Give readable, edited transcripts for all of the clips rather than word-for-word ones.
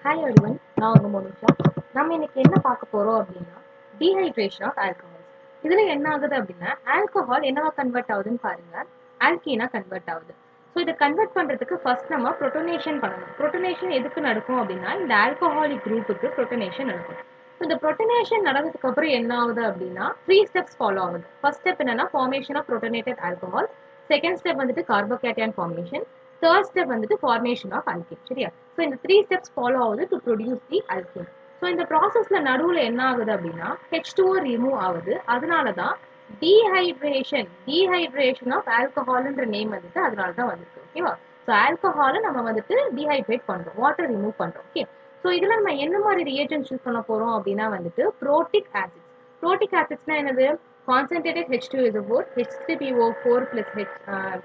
Hi everyone, நான் உங்க மோனிஷா. நம்ம இன்னைக்கு என்ன பார்க்க போறோம் அப்படின்னா டீஹைட்ரேஷன் ஆஃப் ஆல்கஹால். இதுல என்ன ஆகுது அப்படின்னா ஆல்கஹால் என்னவா கன்வெர்ட் ஆகுதுன்னு பாருங்க, ஆல்கீனா கன்வெர்ட் ஆகுது. ஸோ இதை கன்வெர்ட் பண்றதுக்கு ஃபர்ஸ்ட் நம்ம புரோட்டனேஷன் பண்ணணும். புரோட்டனேஷன் எதுக்கு நடக்கும் அப்படின்னா இந்த ஆல்கஹாலிக் குரூப்புக்கு புரோட்டனேஷன் நடக்கும். இந்த புரோட்டனேஷன் நடந்ததுக்கு அப்புறம் என்ன ஆகுது அப்படின்னா 3 ஸ்டெப்ஸ் ஃபாலோ ஆகுது. ஃபர்ஸ்ட் ஸ்டெப் என்னன்னா formation of protonated alcohol. Second step வந்துட்டு கார்போகேட்டையான் ஃபார்மேஷன். தேர்ட் ஸ்டெப் வந்துட்டு ஃபார்மேஷன் ஆஃப் அல்கேன். சரியா? ஸோ இந்த 3 ஸ்டெப்ஸ் ஃபாலோ ஆகுது to produce the alkene. So இந்த ப்ராசஸ்ல நடுவில் என்ன ஆகுது அப்படின்னா H2O ரிமூவ் ஆகுது. அதனால தான் டீஹைட்ரேஷன் ஆஃப் ஆல்கஹால்ன்ற நேம் வந்துட்டு அதனால தான் வந்துருக்கு. ஓகேவா? ஸோ ஆல்கஹாலை நம்ம வந்துட்டு டீஹைட்ரேட் பண்றோம், வாட்டர் ரிமூவ் பண்றோம். ஓகே. ஸோ இதுல நம்ம என்ன மாதிரி ரியேஜன்ஸ் யூஸ் பண்ண போறோம் அப்படின்னா வந்துட்டு ப்ரோட்டிக் ஆசிட்ஸ். ப்ரோட்டிக் ஆசிட்ஸ்னா என்னது? Concentrated H2SO4, H3PO4 plus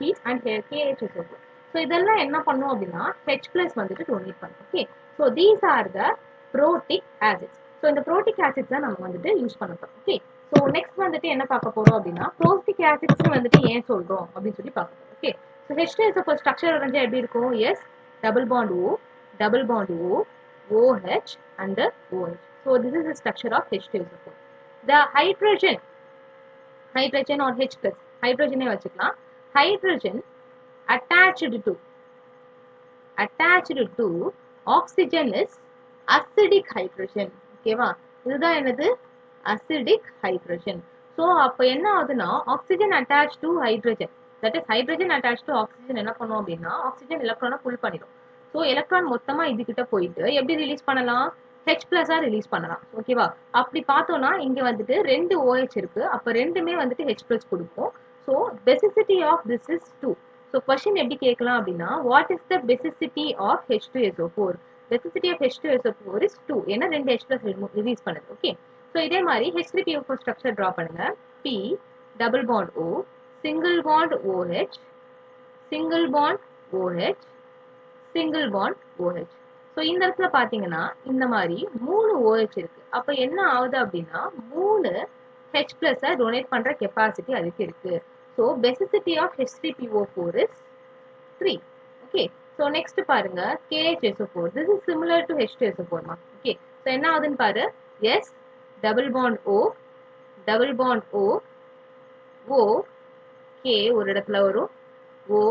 heat and KHSO4. So இதெல்லாம் என்ன பண்ணும் அப்படின்னா H plus வந்துட்டு டொனேட் பண்ணும். Okay. So these are the protic acids. So இந்த ப்ரோட்டிக் ஆசிட்ஸ் தான் நம்ம வந்துட்டு யூஸ் பண்ண போறோம். ஓகே. ஸோ நெக்ஸ்ட் வந்துட்டு என்ன பார்க்க போறோம் அப்படின்னா ப்ரோட்டிக் ஆசிட்ஸ் வந்துட்டு ஏன் சொல்றோம் அப்படின்னு சொல்லி பார்க்க போறோம். ஓகே. ஸோ H2SO4 ஸ்ட்ரக்சர் வரைஞ்சா எப்படி இருக்கும்? Yes, double bond O, double bond O, OH and the OH. So this is the structure of H2SO4. The hydrogen or H plus hydrogen வச்சுக்கலாம். Hydrogen attached to oxygen is acidic hydrogen. ஓகேவா? இதுதான் என்னது? acidic hydrogen. So அப்ப என்ன ஆகுதுன்னா oxygen attached to hydrogen, that is hydrogen attached to oxygen என்ன பண்ணும் அப்படின்னா oxygen எலக்ட்ரானை புல் பண்ணிடும். ஸோ எலக்ட்ரான் மொத்தமா இதுகிட்ட போயிட்டு எப்படி ரிலீஸ் பண்ணலாம்? H plus ரிலீஸ் பண்ணலாம். ஓகேவா? அப்படி பார்த்தோம்னா இங்க வந்துட்டு 2 OH இருக்கு. அப்ப ரெண்டுமே வந்துட்டு H plus கொடுக்கும். So basicity of this is 2. So question எப்படி கேட்கலாம் அப்படின்னா what is the basicity of H2SO4? basicity of H2SO4 is 2. ஏன்னா 2 H plus ரிலீஸ் பண்ணுது. ஓகே. ஸோ இதே மாதிரி H3PO4 ஸ்ட்ரக்சர் ட்ரா பண்ணுங்க. P, double bond O, single bond OH, single bond OH, single bond OH. So இந்த இடத்துல பார்த்தீங்கன்னா இந்த மாதிரி 3 OH இருக்கு. அப்போ என்ன ஆகுது அப்படின்னா 3 H plus டொனேட் பண்ற கெப்பாசிட்டி அதுக்கு இருக்கு. So basicity of H3PO4 is 3. Okay. So next பாருங்க KHSO4. This is similar to H2SO4 மா. Okay. So என்ன ஆகுதுன்னு பாரு. S, double bond O, double bond O, O, K ஒரு இடத்துல வரும், O,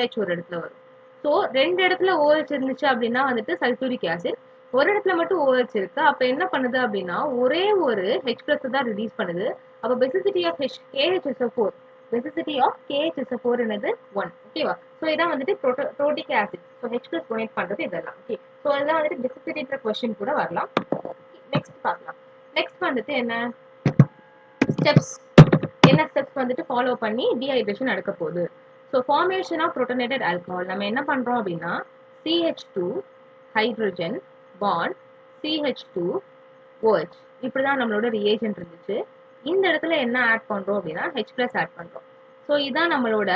H ஒரு இடத்துல வரும். ஸோ 2 இடத்துல OH இருந்துச்சு அப்படின்னா வந்துட்டு சல்ஃபியூரிக் ஆசிட், ஒரு இடத்துல மட்டும் OH இருக்கு. அப்ப என்ன பண்ணுது அப்படின்னா ஒரே ஒரு H plus தான் ரிலீஸ் பண்ணுது. அப்ப basicity of KHSO4, basicity of KHSO4 என்னது 1. ஓகேவா? ஸோ இதான் வந்துட்டு protic acid. So H plus donate பண்றது இதெல்லாம். ஓகே. ஸோ இதெல்லாம் வந்துட்டு basicityன்ற கொஸ்டின் கூட வரலாம். நெக்ஸ்ட் பார்க்கலாம். நெக்ஸ்ட் வந்துட்டு என்ன ஸ்டெப்ஸ், என்ன ஸ்டெப்ஸ் வந்துட்டு ஃபாலோ பண்ணி டீஹைட்ரேஷன் நடக்க போகுது. So formation of protonated alcohol நம்ம என்ன பண்றோம் அப்படின்னா CH2 hydrogen bond CH2 OH, இப்படிதான் நம்மளோட ரியேஜென்ட் இருந்துச்சு. இந்த இடத்துல என்ன ஆட் பண்றோம் அப்படின்னா H plus ஆட் பண்றோம். ஸோ இதான் நம்மளோட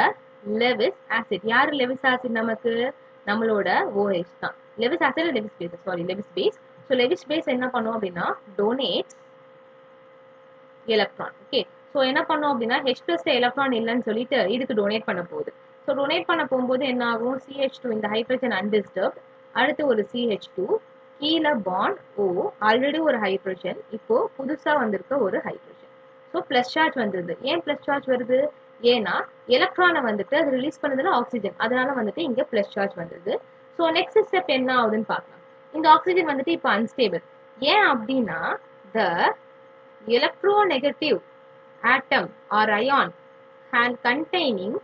லெவிஸ் ஆசிட். யாரு லெவிஸ் ஆசிட்? நமக்கு நம்மளோட OH தான். Lewis acid Lewis base, sorry Lewis base. So Lewis base என்ன பண்ணும் அப்படின்னா டொனேட் எலக்ட்ரான். ஓகே. ஸோ என்ன பண்ணோம் அப்படின்னா H plus எலக்ட்ரான் இல்லைன்னு சொல்லிட்டு இதுக்கு டொனேட் பண்ண போகுது. ஸோ டொனேட் பண்ண போகும்போது என்ன ஆகும்? CH2 இந்த ஹைட்ரஜன் அன்டிஸ்டர்ப்ட், அடுத்து ஒரு CH2, கீழே பாண்ட் O, ஆல்ரெடி ஒரு ஹைட்ரஜன், இப்போ புதுசா வந்திருக்க ஒரு ஹைட்ரஜன். ஸோ பிளஸ் சார்ஜ் வந்தது. ஏன் பிளஸ் சார்ஜ் வருது? ஏன்னா எலக்ட்ரானை வந்துட்டு அது ரிலீஸ் பண்ணதுல ஆக்சிஜன், அதனால வந்துட்டு இங்க பிளஸ் சார்ஜ் வந்தது. ஸோ நெக்ஸ்ட் ஸ்டெப் என்ன ஆகுதுன்னு பார்க்கலாம். இந்த ஆக்சிஜன் வந்துட்டு இப்போ அன்ஸ்டேபிள். ஏன் அப்படின்னா the electronegative atom or ion and containing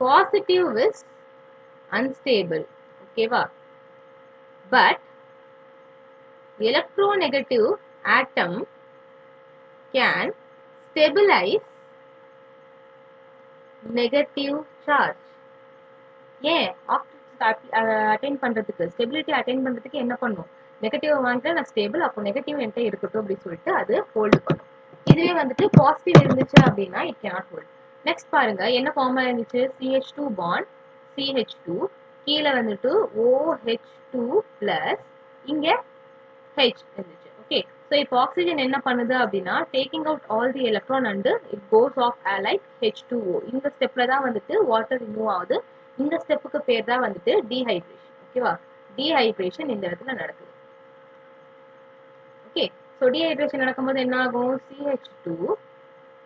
positive is unstable. ஓகேவா? but electronegative atom can stabilize negative charge. ஏன் அட்டைன் பண்றதுக்கு, ஸ்டெபிலிட்டி அட்டைன் பண்றதுக்கு என்ன பண்ணும்? நெகட்டிவ் வாங்கிட்டு நான் ஸ்டேபிள், அப்போ நெகட்டிவ் என்கிட்ட இருக்கட்டும் அப்படின்னு சொல்லிட்டு அது ஹோல்டு பண்ணும். இதுவே வந்துட்டு பாசிட்டிவ் இருந்துச்சு அப்படின்னா இட் கேனாட் ஹோல்ட். நெக்ஸ்ட் பாருங்க என்ன ஃபார்மா இருந்துச்சு? CH2 பாண்ட் CH2, கீழே வந்துட்டு OH2 பிளஸ் இங்க H இருந்துச்சு. ஓகே. ஸோ இப்போ ஆக்சிஜன் என்ன பண்ணுது அப்படின்னா taking out all the electron and it goes off like H2O. இந்த ஸ்டெப்ல தான் வந்துட்டு வாட்டர் ரிமூவ் ஆகுது. இந்த ஸ்டெப்புக்கு பேர் தான் வந்துட்டு டீஹைட்ரேஷன். ஓகேவா? டீஹைட்ரேஷன் இந்த இடத்துல நடக்குது. ஓகே, ஸோ டீஹைட்ரேஷன் நடக்கும்போது என்ன ஆகும்? CH2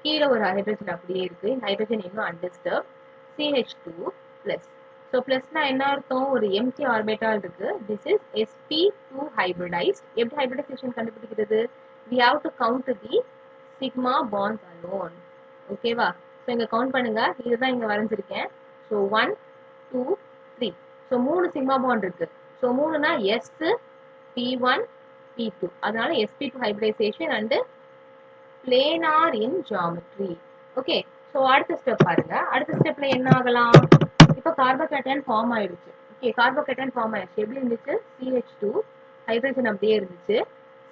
கீழே ஒரு ஹைட்ரஜன் அப்படியே இருக்கு, இந்த ஹைட்ரஜன் இன்னும் அன்டிஸ்டர்ப், CH2 பிளஸ். ஸோ பிளஸ்னா என்ன அர்த்தம்? ஒரு எம்டி ஆர்பிட்டால் இருக்கு. This is sp2 hybridised. எப்படி ஹைபிரிடைசேஷன் கண்டுபிடிக்கிறது? we have to count the sigma bonds alone. ஓகேவா? ஸோ இங்க கவுண்ட் பண்ணுங்க, இதுதான் இங்க வரைஞ்சிருக்கேன். ஸோ 1 2 3. ஸோ 3 சிக்மா பாண்ட் இருக்கு. ஸோ 3னா S P1 P2. அதனால sp2 hybridization and planar in geometry. Okay, so அடுத்த ஸ்டெப் பாருங்க. அடுத்த ஸ்டெப்ல என்ன ஆகலாம்? இப்போ கார்போகேட்டையான் ஃபார்ம் ஆயிடுச்சு. ஓகே, கார்போகேட்டையான் ஃபார்ம் ஆயிடுச்சு. எப்படி இருந்துச்சு? CH2 ஹைட்ரஜன் அப்படியே இருந்துச்சு,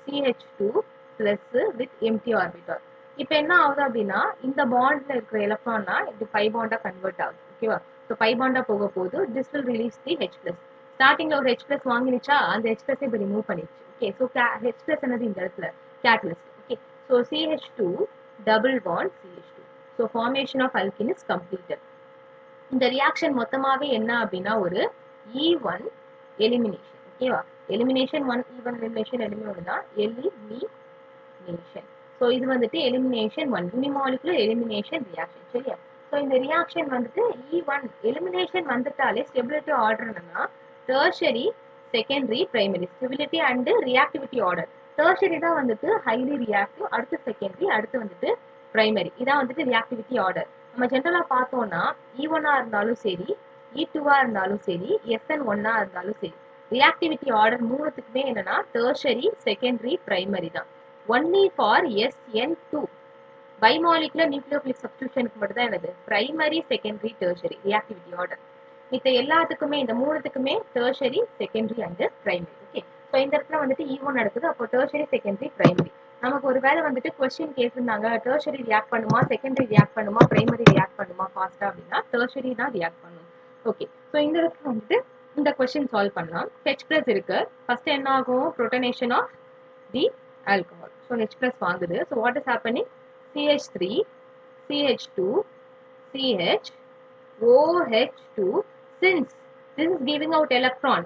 CH2 plus with empty orbital. இப்போ என்ன ஆகுது அப்படின்னா, இந்த பாண்ட்ல இருக்கிற எலக்ட்ரான்னா இது பை பாண்டா கன்வெர்ட் ஆகுது. ஓகேவா? ஸோ பை பாண்டா போக போது this will release the H plus. ஸ்டார்டிங்ல ஒரு H plus வாங்கினுச்சா, அந்த H plus இப்போ ரிமூவ் பண்ணிடுச்சு. ஓகே, ஸோ H plus என்னது இந்த இடத்துல catalyst. Okay, so CH2 double bond CH2. So formation of alkene is completed. இந்த ரியாக்ஷன் மொத்தமாவே என்ன அப்படின்னா ஒரு E1 எலிமினேஷன். ஓகேவா? எலிமினேஷன் 1 E1 எலிமினேஷன் ரெண்டுமே ஒண்ணுதான். எலிமினேஷன். ஸோ இது வந்துட்டு எலிமினேஷன் 1 யூனிமாலிகுலர் எலிமினேஷன் ரியாக்ஷன். சரியா? ஸோ இந்த ரியாக்ஷன் வந்துட்டு E1 எலிமினேஷன் வந்துட்டாலே ஸ்டெபிலிட்டி ஆர்டர் என்னன்னா tertiary, secondary, primary. Stability and reactivity order. Tertiary தான் வந்துட்டு ஹைலி ரியாக்டிவ், அடுத்து செகண்டரி, அடுத்து வந்துட்டு பிரைமரி. இதான் வந்துட்டு ரியாக்டிவிட்டி ஆர்டர். நம்ம ஜென்ரலா பார்த்தோம்னா E1 இருந்தாலும் சரி, E2 இருந்தாலும் சரி, SN1 இருந்தாலும் சரி, ரியாக்டிவிட்டி ஆர்டர் மூணுத்துக்குமே என்னன்னா டெர்ஷரி, செகண்டரி, பிரைமரி தான். Only for SN2 bimolecular nucleophilic சப்ஸ்டிடியூஷனுக்கு மட்டும் தான் என்னது primary, secondary, tertiary reactivity order. மித்த எல்லாத்துக்குமே இந்த மூணுத்துக்குமே tertiary, secondary and primary. Okay, so இந்த இடத்துல வந்துட்டு E1 நடக்குது, அப்போ டெர்ஷரி, செகண்டரி, பிரைமரி. நமக்கு ஒரு வேளை வந்துட்டு கொஸ்டின் கேட்டிருந்தாங்க டெர்ஷரி ரியாக்ட் பண்ணுமா, செகண்டரி ரியாக்ட் பண்ணுமா, பிரைமரி ரியாக்ட் பண்ணுமா ஃபாஸ்டா அப்படின்னா டெர்ஷரி தான் ரியாக்ட் பண்ணும். ஓகே, ஸோ இந்த இடத்துல வந்துட்டு இந்த கொஸ்டின் சால்வ் பண்ணலாம். H plus இருக்கு. ஃபர்ஸ்ட் என்ன ஆகும்? Protonation of the alcohol. So H plus வாங்குது. So what is happening? CH3 CH2 CH OH2. since this is giving out electron,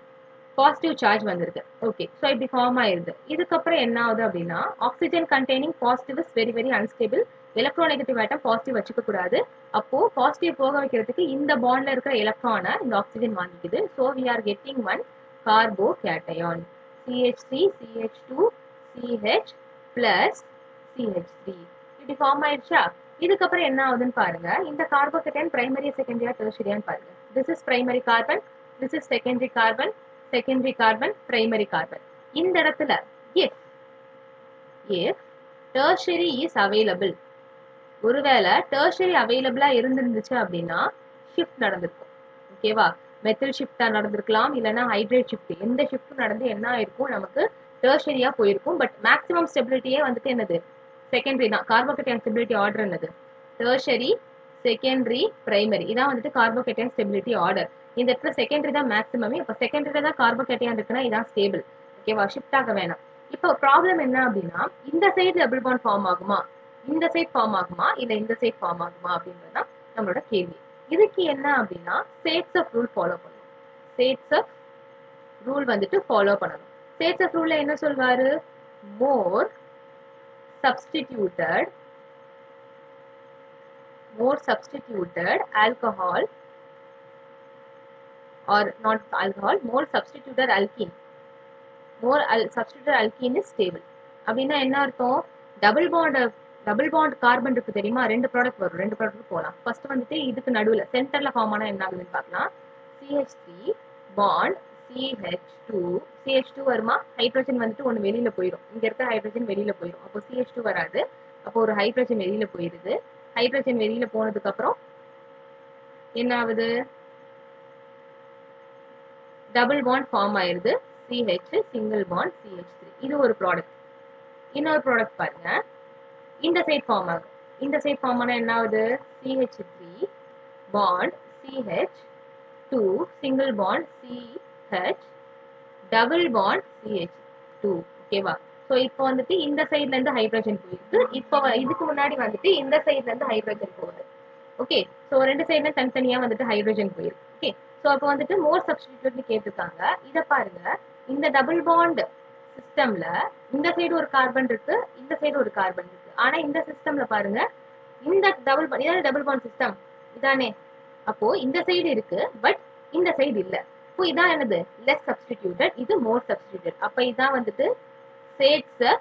positive charge வந்திருக்கு. ஓகே, ஸோ இப்படி ஃபார்ம் ஆயிருது. இதுக்கப்புறம் என்ன ஆகுது அப்படின்னா oxygen containing positive is very very unstable. Electronegative atom positive வச்சுக்க கூடாது. அப்போ பாசிட்டிவ் போக வைக்கிறதுக்கு இந்த பாண்ட்ல இருக்கிற எலக்ட்ரானை இந்த ஆக்சிஜன் வாங்கிக்குது. So we are getting one carbocation CH3 CH2 CH plus CH3. இப்படி ஃபார்ம் ஆயிடுச்சா? இதுக்கப்புறம் என்ன ஆகுதுன்னு பாருங்க. இந்த கார்போகேட்டையான் பிரைமரி, செகண்டரியா, டெர்ஷரியான்னு பாருங்க. This is primary carbon, this is secondary carbon, secondary carbon, primary carbon. இந்த இடத்துல if tertiary is available, ஒருவேளை டெர்ஷரி அவைலபிளா இருந்துருந்துச்சு அப்படின்னா ஷிஃப்ட் நடந்திருக்கும். ஓகேவா? மெத்தில் ஷிஃப்டா நடந்திருக்கலாம், இல்லைன்னா ஹைட்ரேட் ஷிஃப்ட். எந்த ஷிஃப்ட் நடந்து என்ன ஆயிருக்கும்? நமக்கு டெர்ஷரியா போயிருக்கும். பட் மேக்ஸிமம் ஸ்டெபிலிட்டியே வந்துட்டு என்னது செகண்டரி தான். கார்போகேட்டையான் ஸ்டெபிலிட்டி ஆர்டர் என்னது டெர்ஷரி, செகண்டரி, பிரைமரி. இதான் வந்துட்டு கார்போகேட்டையான் ஸ்டெபிலிட்டி ஆர்டர். இந்த இடத்துல செகண்டரி தான் மேக்ஸிமமே. இப்போ செகண்டரியில தான் கார்போகேட்டையான் இருக்குன்னா இதான் ஸ்டேபிள். ஓகேவா? ஷிஃப்ட் ஆக வேணாம். இப்போ ப்ராப்ளம் என்ன அப்படின்னா இந்த சைடு டபுள் பாண்ட் ஃபார்ம் ஆகுமா, இந்த சைட் ஃபார்ம் ஆகுமா, இல்ல இந்த சைட் ஃபார்ம் ஆகுமா அப்படின்றதுதான் நம்மளோட கேள்வி. இதுக்கு என்ன அப்படின்னா சேட்ஸ் ஆஃப் ரூல் ஃபாலோ பண்ணணும். சேட்ஸ் ஆஃப் ரூல் வந்துட்டு ஃபாலோ பண்ணணும். சேட்ஸ் ஆஃப் ரூல்ல என்ன சொல்வாரு? மோர் substituted alcohol or not alcohol, more substituted alkene, substituted alkene is stable. அப்படின்னா என்ன அர்த்தம்? டபுள் பாண்ட் கார்பன் இருக்கு தெரியுமா? ரெண்டு ப்ராடக்ட் வரும், ரெண்டு ப்ராடக்ட் போகலாம். ஃபர்ஸ்ட் வந்துட்டு இதுக்கு நடுவில் சென்டர்ல ஃபார்ம் ஆனா என்ன ஆகுதுன்னு பார்க்கலாம். CH3 bond CH2. CH2 வருமா? ஹைட்ரஜன் வந்துட்டு ஒன்று வெளியில போயிடும். இங்க இருக்க ஹைட்ரஜன் வெளியில போயிடும். அப்போ CH2 வராது. அப்போ ஒரு ஹைட்ரஜன் வெளியில போயிருது. ஹைட்ரஜன் வெளியில போனதுக்கு அப்புறம் என்ன ஆகுது? டபுள் பாண்ட் ஃபார்ம் ஆயிருது. CH single bond CH3. இது ஒரு ப்ராடக்ட். இன்னொரு ப்ராடக்ட் பாருங்க. இந்த சைட் ஃபார்ம் ஆகும். இந்த சைட் ஃபார்ம் ஆனா என்ன ஆகுது? CH3 bond CH2 single bond CH double bond CH2. ஓகேவா? ஸோ இப்போ வந்துட்டு இந்த சைட்ல இருந்து ஹைட்ரஜன் போயிருக்கு. இப்போ இதுக்கு முன்னாடி வந்துட்டு இந்த சைட்ல இருந்து ஹைட்ரஜன் போகுது. ஓகே, ஸோ ரெண்டு சைட்ல தனித்தனியா வந்துட்டு ஹைட்ரஜன் போயிருக்கு. ஓகே, ஸோ ஸோ அப்போ வந்துட்டு மோர் சப்ஸ்டிடியூட்னு கேட்டிருக்காங்க. இதை பாருங்க, இந்த டபுள் பாண்ட் சிஸ்டம்ல இந்த சைடு ஒரு கார்பன் இருக்கு, இந்த சைடு ஒரு கார்பன் இருக்கு. ஆனா இந்த சிஸ்டம்ல பாருங்க, இந்த டபுள் பாண்ட், இதான் டபுள் பாண்ட் சிஸ்டம் இதானே. அப்போ இந்த சைடு இருக்கு, பட் இந்த சைடு இல்ல. இப்போ இதான் என்னது, லெஸ் சப்ஸ்டிடியூட்டட், இது மோர் சப்ஸ்டிடியூட்டட். அப்ப இதான் வந்துட்டு states of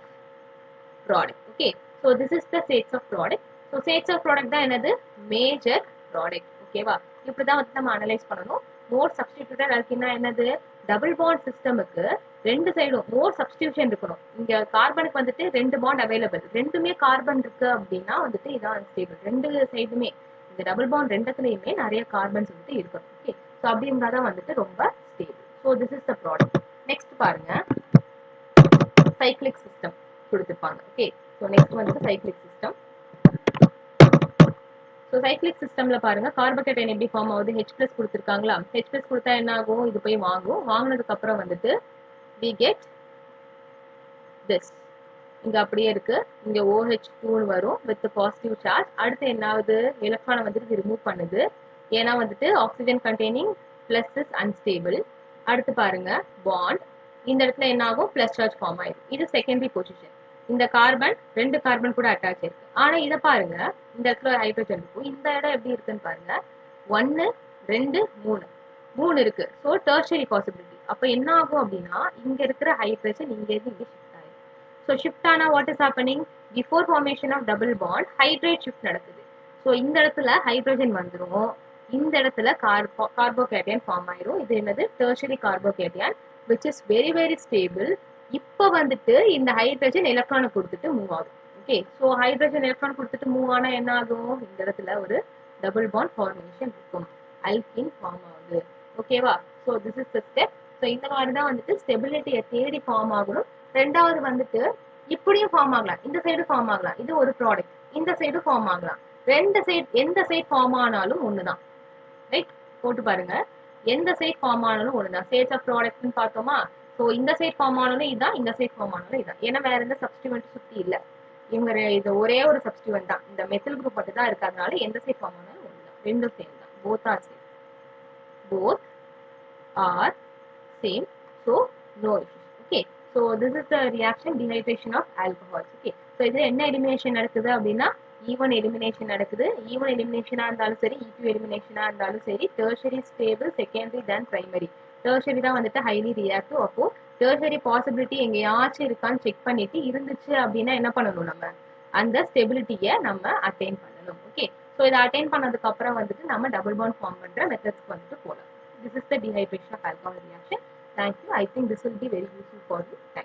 product. Okay, so this is the states of product. So states of product தான் என்னது, major product. ஓகேவா, இப்படிதான் வந்து நம்ம அனலைஸ் பண்ணணும். மோர் சப்ஸ்டிடியூட்டட் அதுக்குன்னா என்னது, டபுள் பாண்ட் சிஸ்டமுக்கு ரெண்டு சைடும் மோர் சப்ஸ்டிடியூஷன் இருக்கணும். இங்க கார்பனுக்கு வந்துட்டு ரெண்டு பாண்ட் அவைலபிள், ரெண்டுமே கார்பன் இருக்கு அப்படின்னா வந்துட்டு இதான் அன்ஸ்டேபிள். ரெண்டு சைடுமே இந்த டபுள் பாண்ட் ரெண்டுத்துலயுமே நிறைய கார்பன்ஸ் வந்துட்டு இருக்கணும். ஓகே, ஸோ அப்படி இருந்தாதான் வந்துட்டு ரொம்ப stable. So this is the product. Next பாருங்க, சைக்ளிக் சிஸ்டம் கொடுத்துருப்பாங்க. ஓகே, ஸோ நெக்ஸ்ட் வந்துட்டு சைக்ளிக் சிஸ்டம். ஸோ சைக்ளிக் சிஸ்டம்ல பாருங்க, கார்போகேட்டைன் எப்படி ஃபார்ம் ஆகுது, H+ கொடுத்துருக்காங்களா. H+ கொடுத்தா என்ன ஆகும், இது போய் வாங்கும். வாங்கினதுக்கு அப்புறம் வந்துட்டு we get this. இங்க அப்படியே இருக்கு, இங்க OH2 வரும் வித் பாசிட்டிவ் சார்ஜ். அடுத்து என்ன ஆகுது, எலக்ட்ரானை வந்துட்டு ரிமூவ் பண்ணுது. ஏன்னா வந்துட்டு oxygen containing plus is unstable. அடுத்து பாருங்க பாண்ட், இந்த இடத்துல என்ன ஆகும், பிளஸ் சார்ஜ் ஃபார்ம் ஆயிடும். இது செகண்டரி பொசிஷன். இந்த கார்பன் ரெண்டு கார்பன் கூட அட்டாச் இருக்கு. ஆனா இதை பாருங்க, இந்த இடத்துல ஹைட்ரஜன் இருக்கும். இந்த இடம் எப்படி இருக்குன்னு பாருங்க, 1 2 3 இருக்கு. So tertiary possibility. அப்ப என்ன ஆகும் அப்படின்னா, இங்க இருக்கிற ஹைட்ரஜன் இங்க இருந்து இங்க ஷிஃப்ட் ஆயிடும். ஸோ ஷிஃப்ட் ஆனா what is happening, before formation of double bond hydride shift நடக்குது. ஸோ இந்த இடத்துல ஹைட்ரஜன் வந்துடும், இந்த இடத்துல கார்போகேட்டையன் ஃபார்ம் ஆயிரும். இது என்னது, tertiary கார்போகேட்டையன் which is very very stable. இப்போ வந்துட்டு இந்த ஹைட்ரஜன் எலக்ட்ரானை கொடுத்துட்டு மூவ் ஆகும். ஓகே, ஸோ ஹைட்ரஜன் எலக்ட்ரான் கொடுத்துட்டு மூவ் ஆனா என்ன ஆகும், இந்த இடத்துல ஒரு டபுள் பாண்ட் ஃபார்மேஷன் இருக்கும், அல்கின் ஃபார்ம் ஆகுது. ஓகேவா, so this is the step. So இந்த மாதிரி தான் வந்துட்டு ஸ்டெபிலிட்டியை தேடி ஃபார்ம் ஆகணும். ரெண்டாவது வந்துட்டு இப்படியும் ஃபார்ம் ஆகலாம், இந்த சைடு ஃபார்ம் ஆகலாம், இது ஒரு ப்ராடக்ட். இந்த சைடு ஃபார்ம் ஆகலாம். ரெண்டு சைடு எந்த சைடு ஃபார்ம் ஆனாலும் ஒண்ணுதான். ரைட், போட்டு பாருங்க, எந்த சைட் ஃபார்ம் ஆனாலும் ஒண்ணுதான். ஸ்டேட்ஸ் ஆஃப் ப்ராடக்ட்னு பார்த்தோமா. ஸோ இந்த சைட் ஃபார்ம் ஆனாலும் இதான், இந்த சைட் ஃபார்ம் ஆனாலும் இதான். ஏன்னா வேற எந்த சப்ஸ்டியூவன்ட் சுத்தி இல்ல, இவங்க இது ஒரே ஒரு சப்ஸ்டியூவன்ட் தான், இந்த மெத்தில் குரூப் மட்டும் தான் இருக்கிறதுனால எந்த சைட் ஃபார்ம் ஆனாலும் ஒண்ணுதான், ரெண்டும் சேம் தான். Both are same, both are same. So no issues. Okay, so this is the reaction dehydration of alcohols. Okay, so இது என்ன எலிமினேஷன் நடக்குது அப்படின்னா, E1 எலிமினேஷன் நடக்குது. E1 எலிமினேஷனா இருந்தாலும் சரி, E2 எலிமினேஷனா இருந்தாலும் சரி, டெர்ஷரி ஸ்டேபிள், செகண்டரி தென் பிரைமரி. டெர்ஷரி தான் வந்துட்டு ஹைலி ரியாக்டிவ். அப்போ டெர்ஷரி பாசிபிலிட்டி எங்கேயாச்சும் இருக்கான்னு செக் பண்ணிட்டு இருந்துச்சு அப்படின்னா என்ன பண்ணணும், நம்ம அந்த ஸ்டெபிலிட்டியை நம்ம அட்டைன் பண்ணணும். ஓகே, ஸோ இதை அட்டைன் பண்ணதுக்கு அப்புறம் வந்துட்டு நம்ம டபுள் பாண்ட் ஃபார்ம் பண்ற மெத்தட்ஸ்க்கு வந்துட்டு போகலாம். This is the dehydration of alcohol reaction. Thank you. I think this will be very useful for you. Thank you.